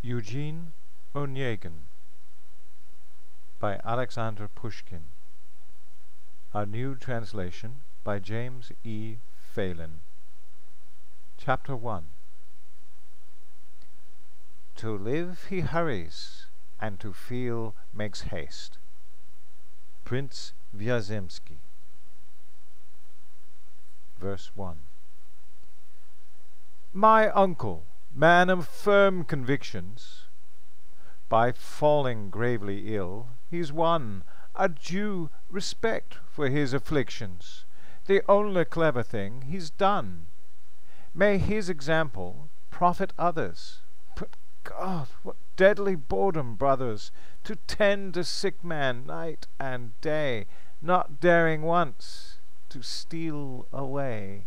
Eugene Onegin by Alexander Pushkin. A new translation by James E. Falen. Chapter 1. To live he hurries, and to feel makes haste. Prince Wyazemski. Verse 1. My uncle, man of firm convictions, by falling gravely ill, he's won a due respect for his afflictions, the only clever thing he's done. May his example profit others. But God, what deadly boredom, brothers, to tend a sick man night and day, not daring once to steal away.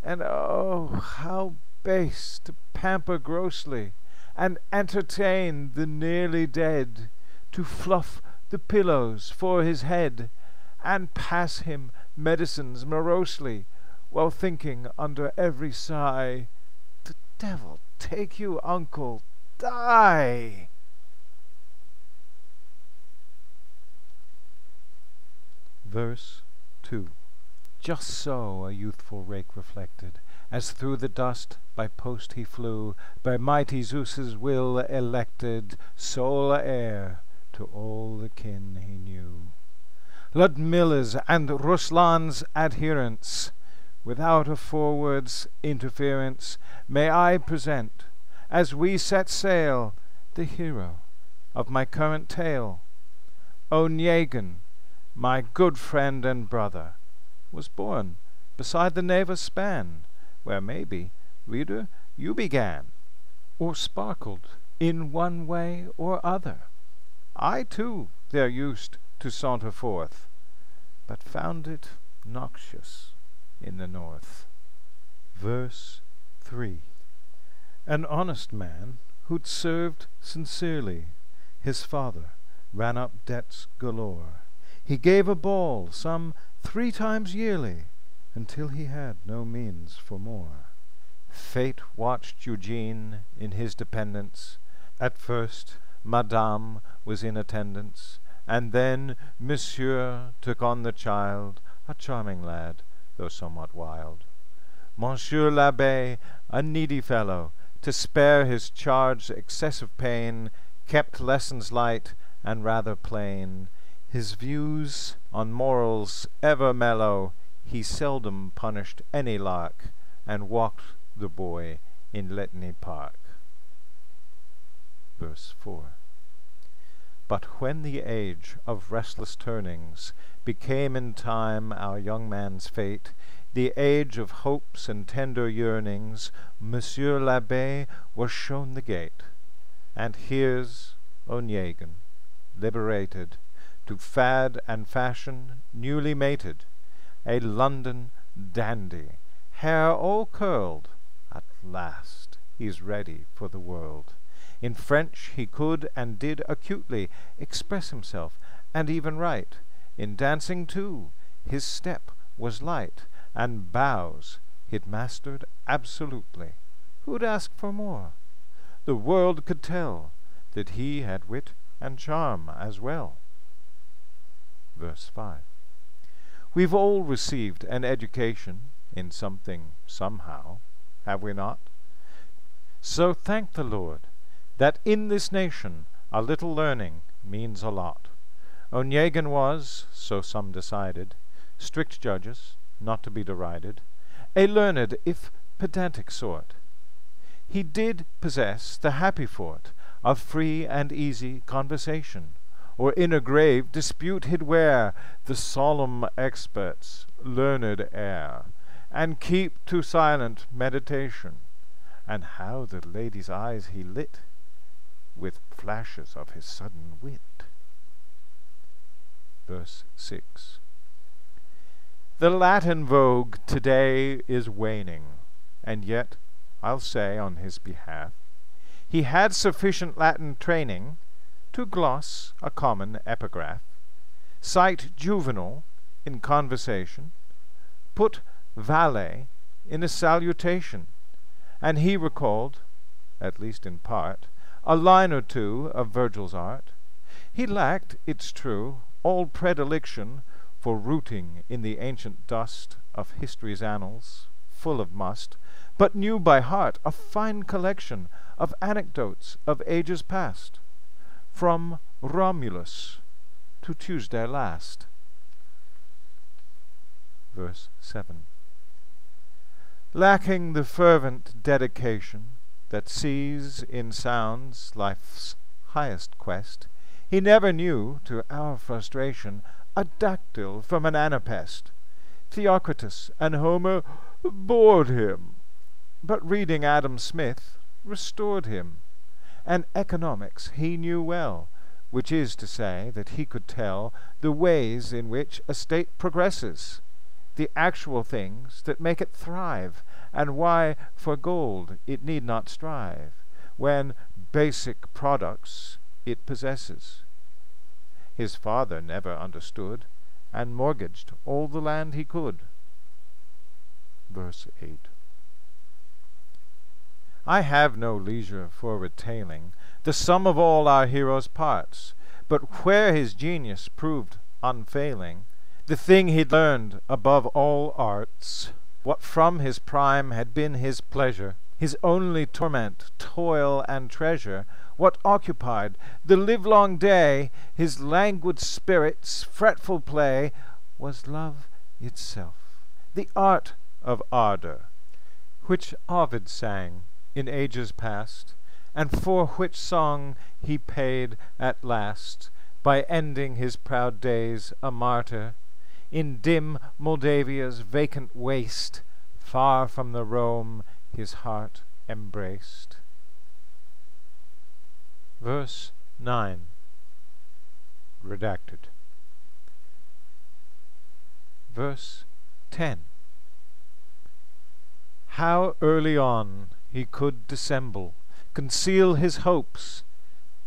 And oh, how base to pamper grossly and entertain the nearly dead, to fluff the pillows for his head, and pass him medicines morosely, while thinking under every sigh, the devil take you, uncle, die! Verse 2. Just so a youthful rake reflected, as through the dust by post he flew, by mighty Zeus's will elected, sole heir to all the kin he knew. Ludmilla's and Ruslan's adherents, without a forward's interference, may I present, as we set sail, the hero of my current tale. Onegin, my good friend and brother, was born beside the Neva span, where maybe, reader, you began, or sparkled in one way or other. I too there used to saunter forth, but found it noxious in the north. Verse 3. An honest man who'd served sincerely his father ran up debts galore. He gave a ball some 3 times yearly, until he had no means for more. Fate watched Eugene in his dependence. At first Madame was in attendance, and then Monsieur took on the child, a charming lad, though somewhat wild. Monsieur l'Abbé, a needy fellow, to spare his charge excessive pain, kept lessons light and rather plain. His views on morals ever mellow, he seldom punished any lark, and walked the boy in Letney Park. Verse 4. But when the age of restless turnings became in time our young man's fate, the age of hopes and tender yearnings, Monsieur l'Abbé was shown the gate, and here's Onegin, liberated, to fad and fashion newly mated, a London dandy, hair all curled. At last he's ready for the world. In French he could and did acutely express himself, and even write. In dancing too his step was light, and bows he'd mastered absolutely. Who'd ask for more? The world could tell that he had wit and charm as well. Verse 5. We've all received an education in something somehow, have we not? So thank the Lord that in this nation a little learning means a lot. Onegin was, so some decided, strict judges, not to be derided, a learned if pedantic sort. He did possess the happy fort of free and easy conversation, or in a grave dispute he'd wear the solemn expert's learned air, and keep to silent meditation. And how the lady's eyes he lit with flashes of his sudden wit. Verse 6. The Latin vogue today is waning, and yet I'll say on his behalf, he had sufficient Latin training to gloss a common epigraph, cite Juvenal in conversation, put valet in a salutation, and he recalled, at least in part, a line or two of Virgil's art. He lacked, it's true, all predilection for rooting in the ancient dust of history's annals, full of must, but knew by heart a fine collection of anecdotes of ages past, from Romulus to Tuesday last. Verse 7. Lacking the fervent dedication that sees in sounds life's highest quest, he never knew, to our frustration, a dactyl from an anapest. Theocritus and Homer bored him, but reading Adam Smith restored him. And economics he knew well, which is to say that he could tell the ways in which a state progresses, the actual things that make it thrive, and why for gold it need not strive, when basic products it possesses. His father never understood, and mortgaged all the land he could. Verse 8. I have no leisure for retailing the sum of all our hero's parts, but where his genius proved unfailing, the thing he'd learned above all arts, what from his prime had been his pleasure, his only torment, toil, and treasure, what occupied the livelong day his languid spirit's fretful play, was love itself, the art of ardour, which Ovid sang in ages past, and for which song he paid at last, by ending his proud days a martyr, in dim Moldavia's vacant waste, far from the Rome his heart embraced. Verse 9. Redacted. Verse 10. How early on he could dissemble, conceal his hopes,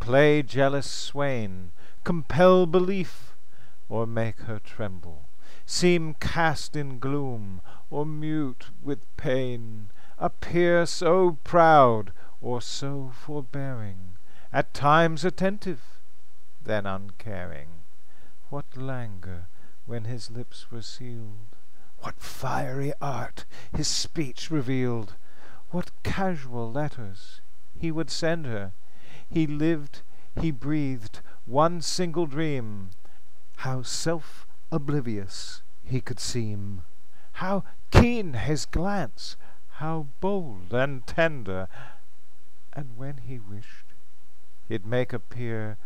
play jealous swain, compel belief, or make her tremble, seem cast in gloom, or mute with pain, appear so proud, or so forbearing, at times attentive, then uncaring. What languor when his lips were sealed, what fiery art his speech revealed, what casual letters he would send her. He lived, he breathed one single dream, how self-oblivious he could seem, how keen his glance, how bold and tender, and when he wished, he'd make appear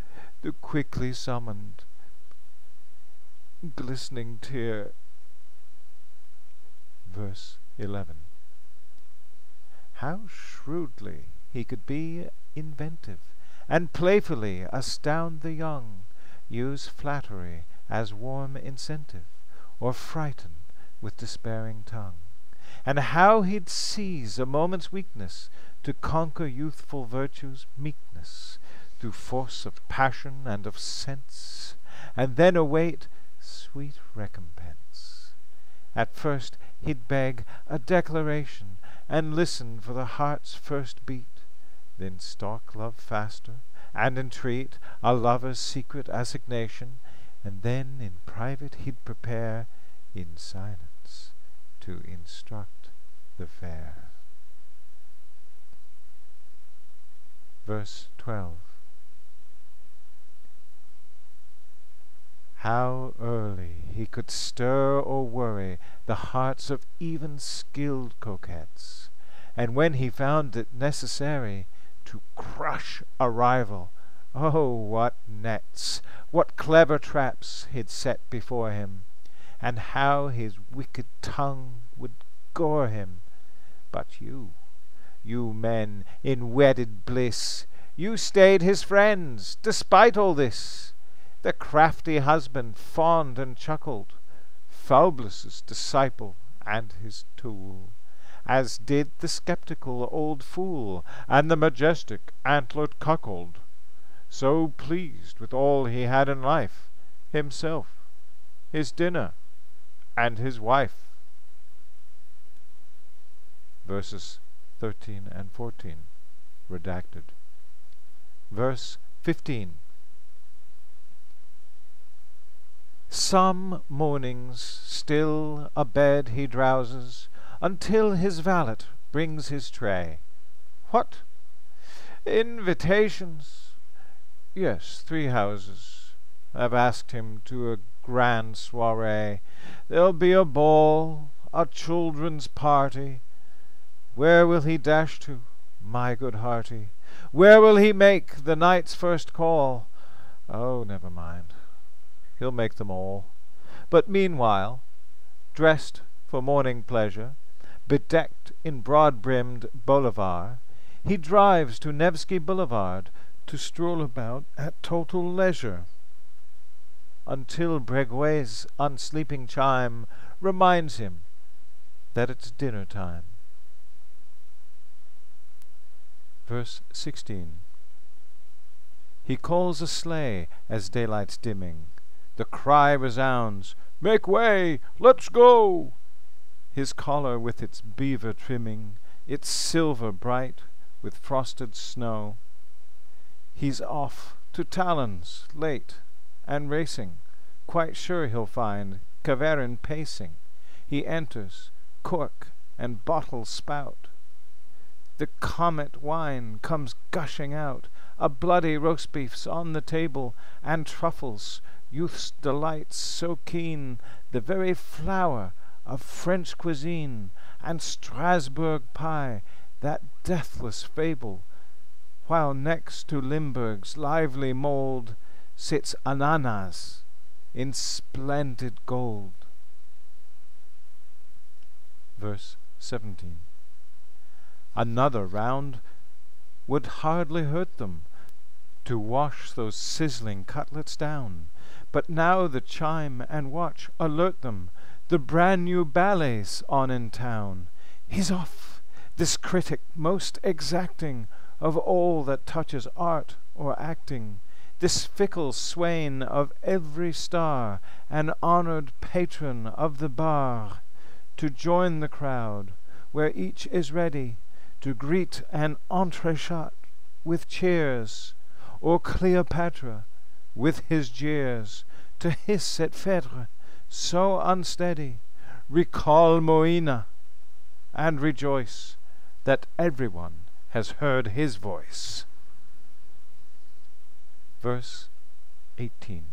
the quickly summoned glistening tear. Verse 11. How shrewdly he could be inventive, and playfully astound the young, use flattery as warm incentive, or frighten with despairing tongue, and how he'd seize a moment's weakness to conquer youthful virtue's meekness, through force of passion and of sense, and then await sweet recompense. At first he'd beg a declaration, and listen for the heart's first beat, then stalk love faster, and entreat a lover's secret assignation, and then in private he'd prepare, in silence, to instruct the fair. Verse 12. How early he could stir or worry the hearts of even skilled coquettes, and when he found it necessary to crush a rival, oh, what nets, what clever traps he'd set before him, and how his wicked tongue would gore him. But you men in wedded bliss, you stayed his friends, despite all this. The crafty husband fawned and chuckled, Faublus's disciple and his tool, as did the skeptical old fool, and the majestic antlered cuckold, so pleased with all he had in life, himself, his dinner, and his wife. Verses 13 and 14, redacted. Verse 15. Some mornings still abed he drowses, until his valet brings his tray. What? Invitations? Yes, 3 houses have asked him to a grand soiree. There'll be a ball, a children's party. Where will he dash to, my good hearty? Where will he make the night's first call? Oh, never mind, he'll make them all. But meanwhile, dressed for morning pleasure, bedecked in broad-brimmed bolivar, he drives to Nevsky Boulevard to stroll about at total leisure, until Breguet's unsleeping chime reminds him that it's dinner time. Verse 16. He calls a sleigh as daylight's dimming. The cry resounds, "Make way! Let's go!" His collar with its beaver trimming, its silver bright with frosted snow. He's off to Talon's late and racing, quite sure he'll find Kavarin pacing. He enters, cork and bottle spout. The comet wine comes gushing out, a bloody roast beef's on the table, and truffles, youth's delights so keen, the very flower of French cuisine, and Strasbourg pie, that deathless fable, while next to Limburg's lively mould sits ananas in splendid gold. Verse 17. Another round would hardly hurt them, to wash those sizzling cutlets down. But now the chime and watch alert them, the brand-new ballet's on in town. He's off, this critic most exacting of all that touches art or acting, this fickle swain of every star, an honoured patron of the bar, to join the crowd, where each is ready to greet an entrechat with cheers, or Cleopatra with his jeers, to hiss at Phèdre so unsteady, recall Moina, and rejoice that everyone has heard his voice. Verse 18.